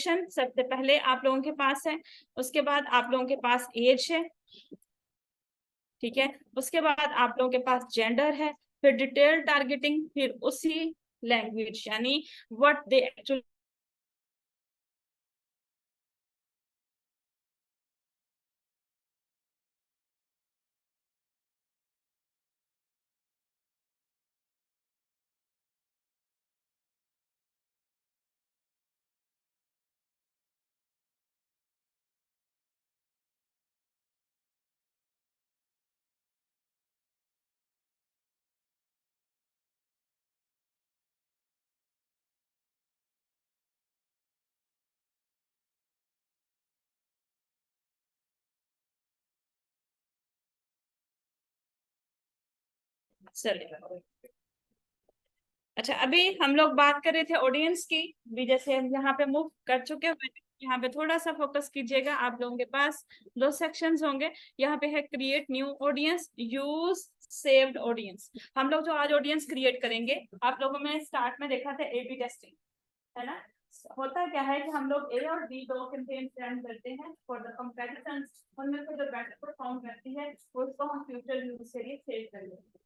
Location सबसे पहले आप लोगों के पास है, उसके बाद आप लोगों के पास एज है, ठीक है, उसके बाद आप लोगों के पास जेंडर है, फिर डिटेल टारगेटिंग, फिर उसी लैंग्वेज यानी व्हाट दे एक्चुअली चलेगा। अच्छा, अभी हम लोग बात कर रहे थे ऑडियंस की भी, जैसे हम यहाँ पे मूव कर चुके हुए हैं, यहाँ पे थोड़ा सा फोकस कीजिएगा। आप लोगों के पास दो सेक्शंस होंगे, यहाँ पे है create new audience, use saved audience. हम लोग जो आज ऑडियंस क्रिएट करेंगे, आप लोगों में स्टार्ट में देखा था एबी टेस्टिंग, है ना। होता क्या है कि हम लोग ए और बी दो कैंपेन रन करते हैं फॉर द कंपैरिजन, उनमें से जो बेटर परफॉर्म करती है उसको हम फ्यूचर यूज के लिए सेव कर लेते हैं,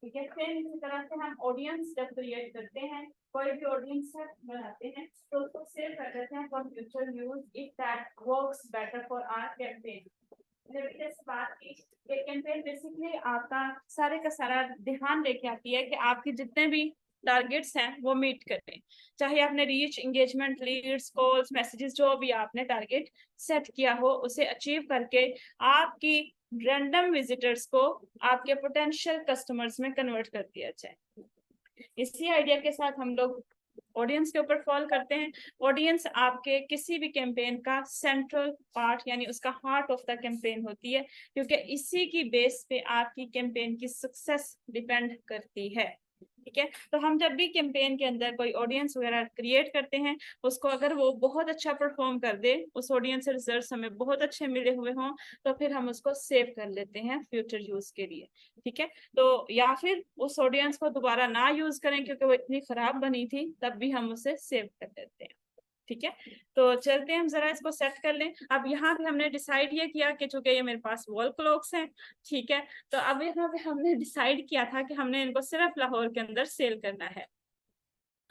ठीक है। फिर इसी तरह से हम ऑडियंस जब क्रिएट करते हैं, कोई भी ऑडियंस बनाते हैं तो उसको सेव कर देते हैं for future use if that works better for our campaign. बात की कैंपेन बेसिकली आपका सारे का सारा ध्यान लेके आती है कि आपके जितने भी टारगेट्स हैं वो मीट करें, चाहे आपने reach, engagement, leads, calls, messages, जो भी आपने टारगेट सेट किया हो उसे अचीव करके आपकी रैंडम विजिटर्स को आपके पोटेंशियल कस्टमर्स में कन्वर्ट कर दिया जाए। इसी आइडिया के साथ हम लोग ऑडियंस के ऊपर फॉलो करते हैं। ऑडियंस आपके किसी भी कैंपेन का सेंट्रल पार्ट यानी उसका हार्ट ऑफ द कैंपेन होती है, क्योंकि इसी की बेस पे आपकी कैंपेन की सक्सेस डिपेंड करती है, ठीक है। तो हम जब भी कैंपेन के अंदर कोई ऑडियंस वगैरह क्रिएट करते हैं, उसको अगर वो बहुत अच्छा परफॉर्म कर दे, उस ऑडियंस से रिजल्ट्स हमें बहुत अच्छे मिले हुए हों, तो फिर हम उसको सेव कर लेते हैं फ्यूचर यूज के लिए, ठीक है। तो या फिर उस ऑडियंस को दोबारा ना यूज करें क्योंकि वो इतनी खराब बनी थी, तब भी हम उसे सेव कर देते हैं, ठीक है। तो चलते हैं, हम जरा इसको सेट कर लें। अब यहाँ पे हमने डिसाइड ये किया कि चूंकि ये मेरे पास वॉल क्लॉक्स हैं, ठीक है, तो अब यहाँ पे हमने डिसाइड किया था कि हमने इनको सिर्फ लाहौर के अंदर सेल करना है।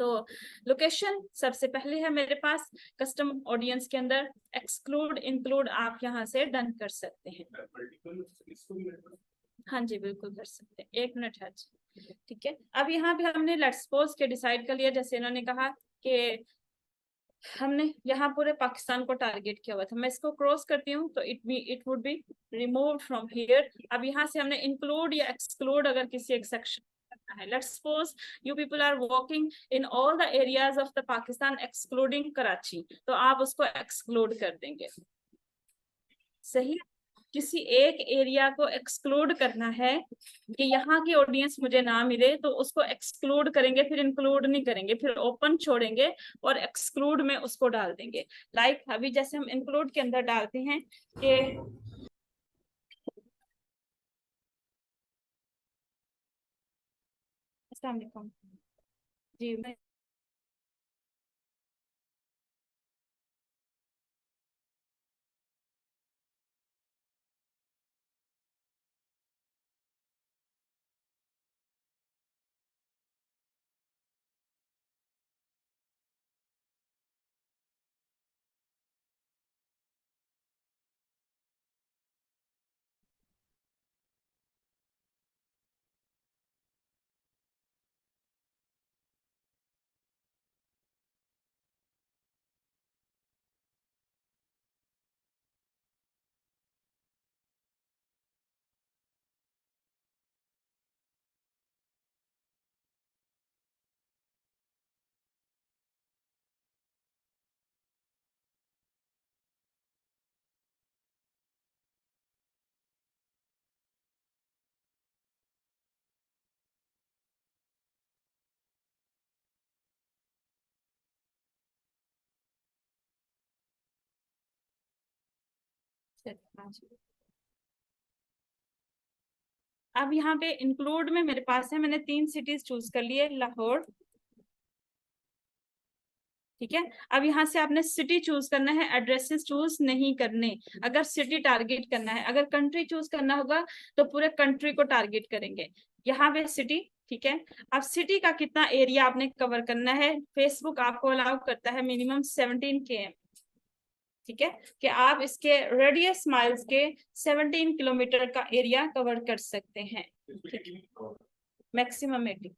तो लोकेशन सबसे पहले है मेरे पास, कस्टम ऑडियंस के अंदर एक्सक्लूड इंक्लूड आप यहाँ से डन कर सकते हैं। हाँ जी, बिल्कुल कर सकते हैं, 1 मिनट है, ठीक है। अब यहाँ पे हमने लेट्स सपोज के डिसाइड कर लिया, जैसे इन्होंने कहा कि हमने यहाँ पूरे पाकिस्तान को टारगेट किया हुआ था। मैं इसको क्रॉस करती हूँ तो it would be removed from here. अब यहाँ से हमने इंक्लूड या एक्सक्लूड अगर किसी एक सेक्शन करना है, let's suppose you people are working in all the areas of the Pakistan excluding Karachi, तो आप उसको एक्सक्लूड कर देंगे, सही। किसी एक एरिया को एक्सक्लूड करना है कि यहाँ की ऑडियंस मुझे ना मिले, तो उसको एक्सक्लूड करेंगे, फिर इंक्लूड नहीं करेंगे, फिर ओपन छोड़ेंगे और एक्सक्लूड में उसको डाल देंगे। लाइक अभी जैसे हम इंक्लूड के अंदर डालते हैं कि अस्सलाम वालेकुम जी, मैं हाँ जी। अब यहाँ पे इंक्लूड में मेरे पास है, मैंने 3 सिटीज चूज कर लिए, लाहौर, ठीक है। अब यहाँ से आपने सिटी चूज करना है, एड्रेसेस चूज नहीं करने। अगर सिटी टारगेट करना है, अगर कंट्री चूज करना होगा तो पूरे कंट्री को टारगेट करेंगे। यहाँ पे सिटी, ठीक है। अब सिटी का कितना एरिया आपने कवर करना है, फेसबुक आपको अलाउ करता है मिनिमम 17 km, ठीक है, कि आप इसके रेडियस माइल्स के 17 किलोमीटर का एरिया कवर कर सकते हैं, मैक्सिमम 80।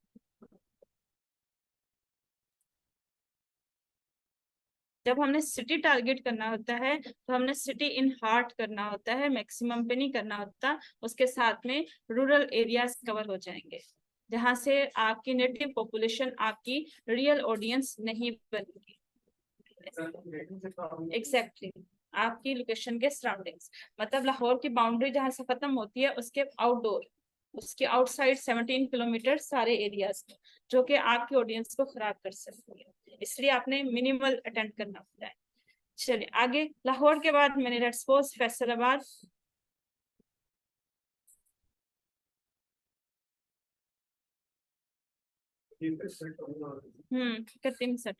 जब हमने सिटी टारगेट करना होता है तो हमने सिटी इन हार्ट करना होता है, मैक्सिमम पे नहीं करना होता। उसके साथ में रूरल एरियाज कवर हो जाएंगे, जहां से आपकी नेटिव पॉपुलेशन आपकी रियल ऑडियंस नहीं बनेगी। एग्जैक्टली आपकी लोकेशन के सराउंडिंग्स, मतलब लाहौर की बाउंड्री जहां से खत्म होती है उसके आउटडोर, उसके आउटसाइड 17 किलोमीटर सारे एरियाज, जो कि आपकी ऑडियंस को खराब कर सकती है, इसलिए आपने मिनिमल अटेंड करना होता है। चलिए आगे, लाहौर के बाद मैंने लेट्स सपोज फैसलाबाद। करती हूँ सर।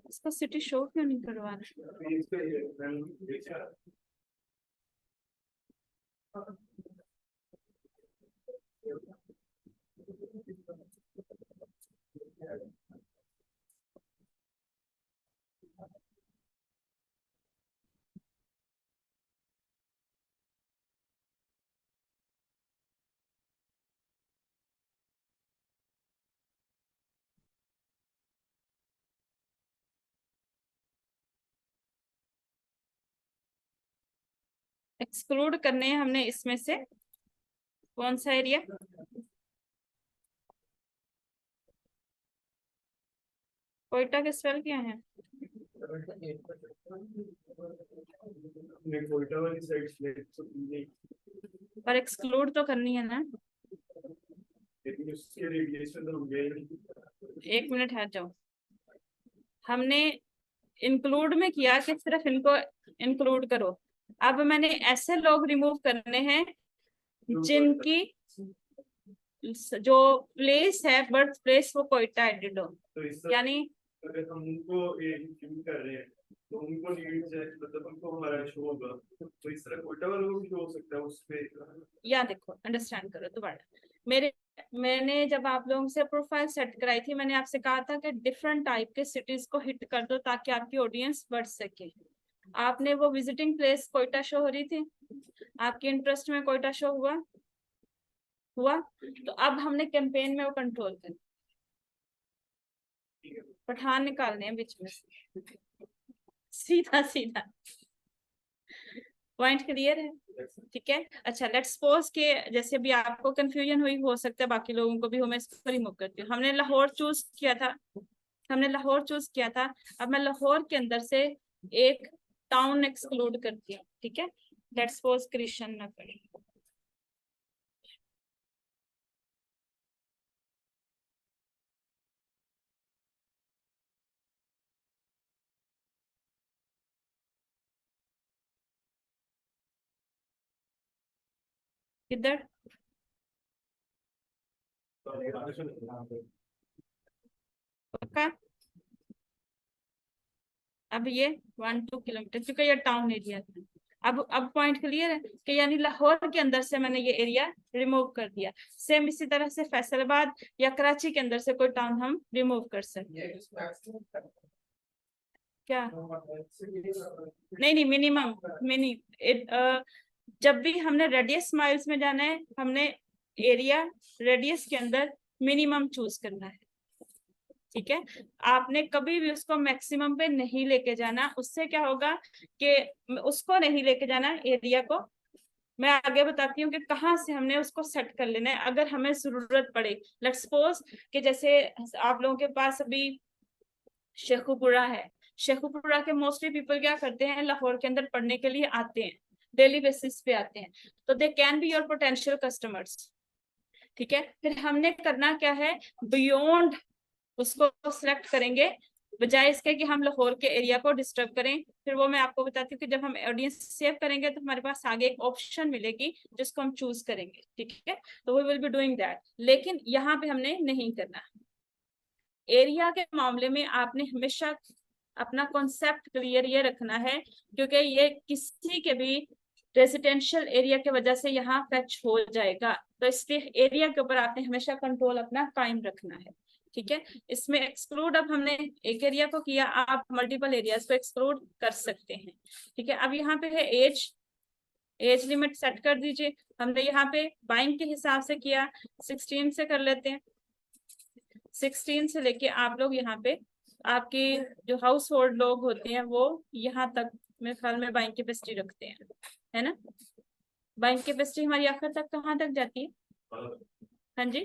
इसका सिटी शो क्यों नहीं करवा रहे? एक्सक्लूड करने हैं हमने इसमें से कौन सा एरिया? कोयटा के स्पेल क्या है? पर एक्सक्लूड तो करनी है ना। एक मिनट हट जाओ, हमने इंक्लूड में किया कि सिर्फ इनको इंक्लूड करो। अब मैंने ऐसे लोग रिमूव करने हैं जिनकी जो प्लेस है, बर्थ प्लेस, वो कोयटा एडिड हो, तो यानी अगर हम उनको कर रहे हैं तो उनको नीड्स है, मतलब उनको हमारा शो होगा, तो इस तरह कोयटा वालों को भी हो सकता है उस पे। या देखो अंडरस्टैंड करो दोबारा, मैंने जब आप लोगों से प्रोफाइल सेट कराई थी, मैंने आपसे कहा था कि डिफरेंट टाइप के सिटीज को हिट कर दो ताकि आपकी ऑडियंस बढ़ सके। आपने वो विजिटिंग प्लेस कोयटा शो हो रही थी, आपके इंटरेस्ट में कोयटा शो हुआ, तो अब हमने कैंपेन में वो कंट्रोल कर, पठान निकालने हैं बीच में, सीधा सीधा पॉइंट क्लियर है, ठीक है। अच्छा लेट्स सपोज के जैसे भी आपको कंफ्यूजन हुई, हो सकता है बाकी लोगों को भी हो, मैं इसको रिमूव करती हूँ। हमने लाहौर चूज किया था, अब मैं लाहौर के अंदर से एक टाउन एक्सक्लूड करती हूँ, ठीक है। लेट्स सपोज कृष्ण नगर। किधर? पक्का? अब ये 1-2 किलोमीटर, क्योंकि ये टाउन एरिया था। अब पॉइंट क्लियर है कि यानी लाहौर के अंदर से मैंने ये एरिया रिमूव कर दिया। सेम इसी तरह से फैसलाबाद या कराची के अंदर से कोई टाउन हम रिमूव कर सकते हैं। क्या? नहीं नहीं, मिनिमम जब भी हमने रेडियस माइल्स में जाना है, हमने एरिया रेडियस के अंदर मिनिमम चूज करना है, ठीक है। आपने कभी भी उसको मैक्सिमम पे नहीं लेके जाना, उससे क्या होगा कि उसको नहीं लेके जाना एरिया को। मैं आगे बताती हूँ कि कहाँ से हमने उसको सेट कर लेना है अगर हमें जरूरत पड़े। लेट्स सपोज कि जैसे आप लोगों के पास अभी शेखुपुरा है, शेखुपुरा के मोस्टली पीपल क्या करते हैं, लाहौर के अंदर पढ़ने के लिए आते हैं, डेली बेसिस पे आते हैं, तो they can be your potential customers. ठीक है, फिर हमने करना क्या है, बियॉन्ड उसको सिलेक्ट करेंगे, बजाय इसके कि हम लाहौर के एरिया को डिस्टर्ब करें। फिर वो मैं आपको बताती हूँ कि जब हम ऑडियंस सेव करेंगे तो हमारे पास आगे एक ऑप्शन मिलेगी जिसको हम चूज करेंगे, ठीक है, तो we will be doing that. लेकिन यहाँ पे हमने नहीं करना। एरिया के मामले में आपने हमेशा अपना कॉन्सेप्ट क्लियर ये रखना है, क्योंकि ये किसी के भी रेजिडेंशियल एरिया की वजह से यहाँ फैच हो जाएगा, तो इसलिए एरिया के ऊपर आपने हमेशा कंट्रोल अपना कायम रखना है, ठीक है। इसमें एक्सक्लूड, अब हमने एक एरिया को किया, आप मल्टीपल एरियाज को एक्सक्लूड कर सकते हैं, ठीक है। अब यहाँ पे है एज, एज लिमिट सेट कर दीजिए। हमने यहाँ पे बाइंग के हिसाब से किया, 16 से कर लेते हैं। 16 से लेके आप लोग यहाँ पे आपके जो हाउस होल्ड लोग होते हैं वो यहाँ तक मेरे ख्याल में बाइंग कैपेसिटी रखते हैं, है ना। बाइंग कैपेसिटी हमारी आखिर तक कहाँ तक जाती है? हाँ जी,